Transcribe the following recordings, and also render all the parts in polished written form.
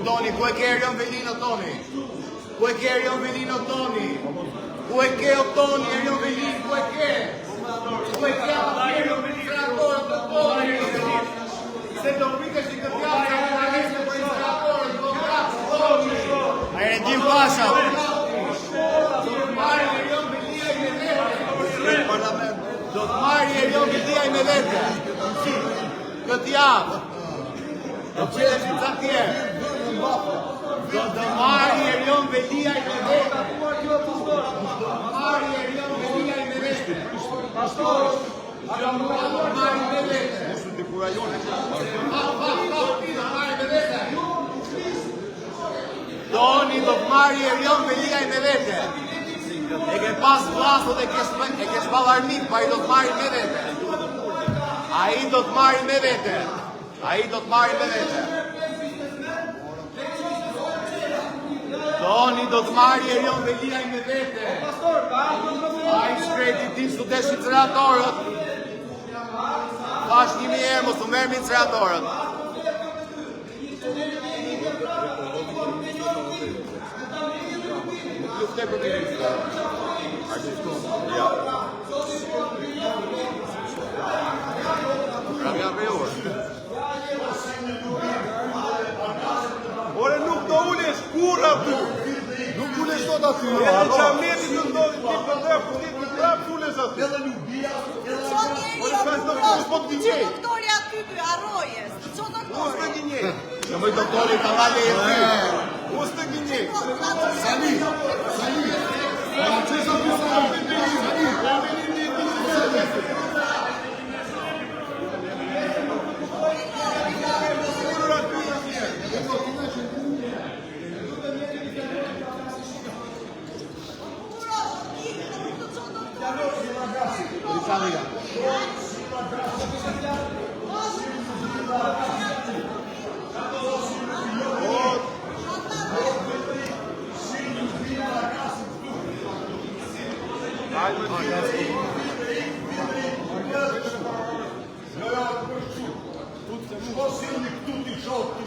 Toni, ku e ke Erion Velino, Toni? Ku e ke Erion Velino, Toni? Ku e ke o Toni, Erion Velino, ku e ke? Ku e ke Erion Velino, senatore, të Toni? Se do pritesh i këtë javë, se në liste për senatore, do gratë, Toni! A e Regjim Pasha! Do të marri Erion Velia me vete. Këtë javë. Do të qesh në ca tjerë. Do të marri Erion Velia me vete. Do të marri Erion Velia me vete. Pastor, do të marri me vete. Do të marri me vete. Toni do të marri Erion Velia me vete. E ke pas vlasot e ke shballarmit, pa i do të marri me vete. A i do të marri me vete. A i do të marri me vete. Toni do të marri Erion Velia me vete. A i shkreti ti së të deshi ceratorët. Pash 1000 herë, mos të mermi ceratorët. Lufte për ministra. Ja. Rabja për orë. Ore nuk do ulesh kur aty. Nuk ulesh tot aty. Edhe qametit të ndodhi ti përdoj, ku ti të prap ulesh aty. Edhe nuk bia. Ore ka të po të gjej. Doktori aty arrojes. Ço doktori? Mos të gjej. Që mëj doktori ka vale e ty. Mos të gjej. Sali.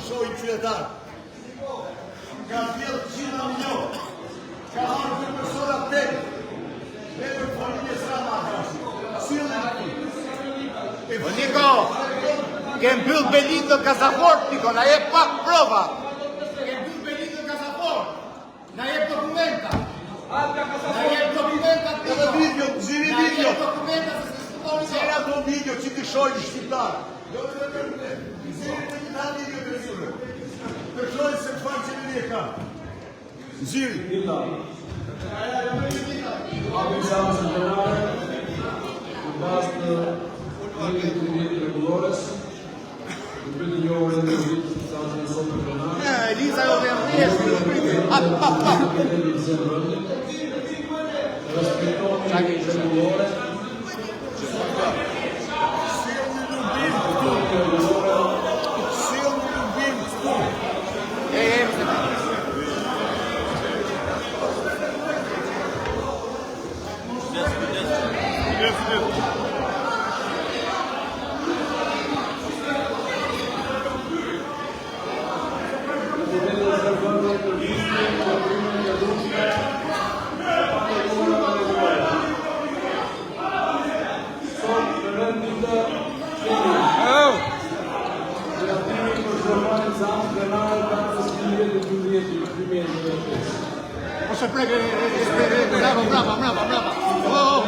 Shoj qytetar. Ka vjetë 100 milion. Ka harë për persona të me për familje së rama akashi. O Niko, ke mbyll Belindo Kasaport, Niko, na jep pak prova. Ke mbyll Belindo Kasaport. Na jep dokumenta. Na jep dokumenta, Niko. Edhe video, zhiri Na video. jep dokumenta se se shkutoni. Qera do video që ti shojnë shqiptar. Përshojnë se të fanë që në një ka. Zhiri. Elisa jo dhe më njështë. Qake i qëtë. Ose preke, bravo. Bravo.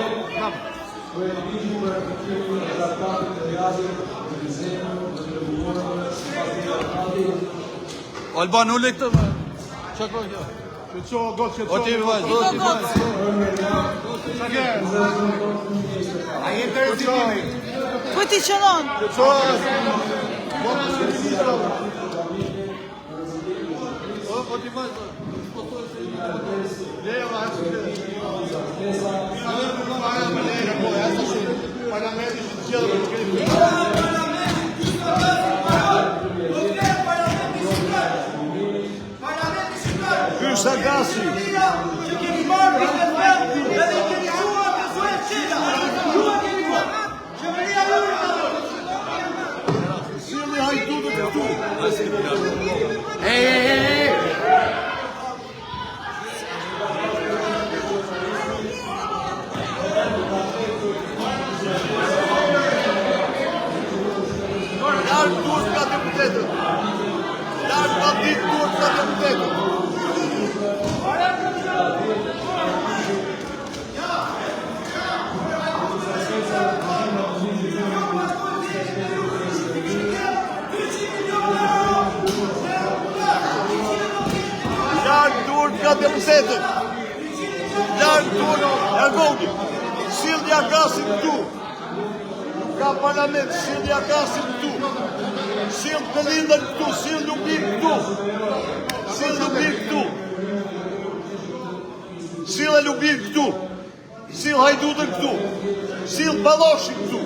Alban ule këtë. Çka ka kjo? Që gotë që O ti vaj, do ti vaj. A jenë të rëzimimi? Ku ti qëllon? O ti vaj. Ky është Agasi. Që keni marrë në vendi, edhe keni shuar të suet qita. Ju a keni marrë. Qeveria juve ka do. Silli hajtu të këtu. Hey, ka deputetit. Larg Turk ka deputetit. Larg Turk, Ergogi. Sildja Gasin këtu. Ka parlament, Sildja Gasin këtu. Sild Belindën këtu, Sild Lubir këtu. Sild Lubir këtu. Sild Lubir këtu. Sild Hajdutën këtu. Sild Baloshin këtu.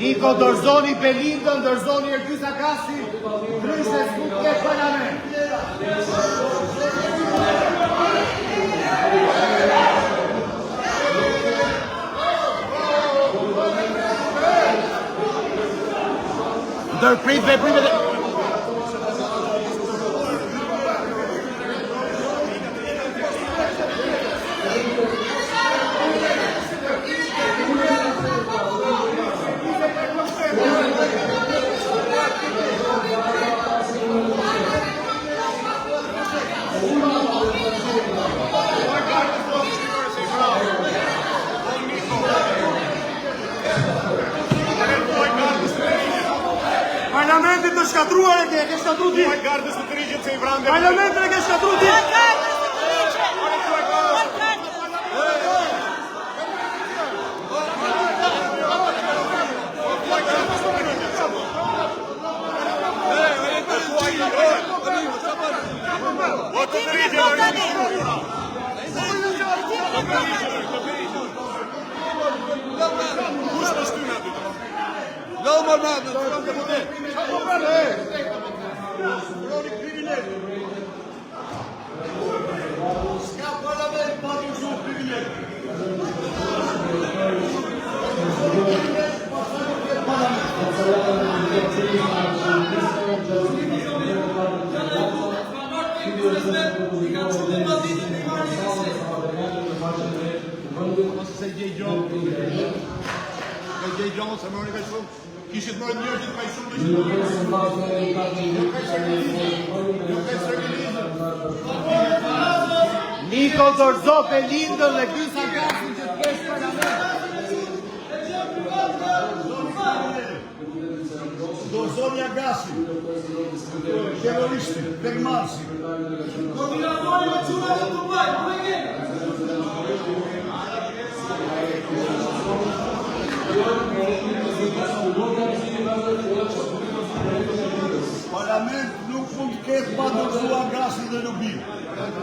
Niko dorëzoni Belindën, dorëzoni Ergysa Gasi, ndryshe s'ku ke parlament. Ndërprit veprimet e... Parlamentin të shkatruar e ke shkatru ti. Gardës të tërgjit se i vrande. Parlamentin e ke shkatru ti. Kishit mërë njërë që ka i shumë Niko dorëzo Belindën dhe Ergysa Gasin që të kesh parlament. Dorëzoni Agasi, terroristi, Begmarsi. Koordinatori me quna dhe të bëjë, Parlament nuk mund të ketë pa dorëzuar gasin dhe Lubin.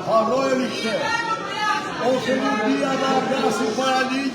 Harrojeni këtë. Ose Lubia dhe gasin para ligj,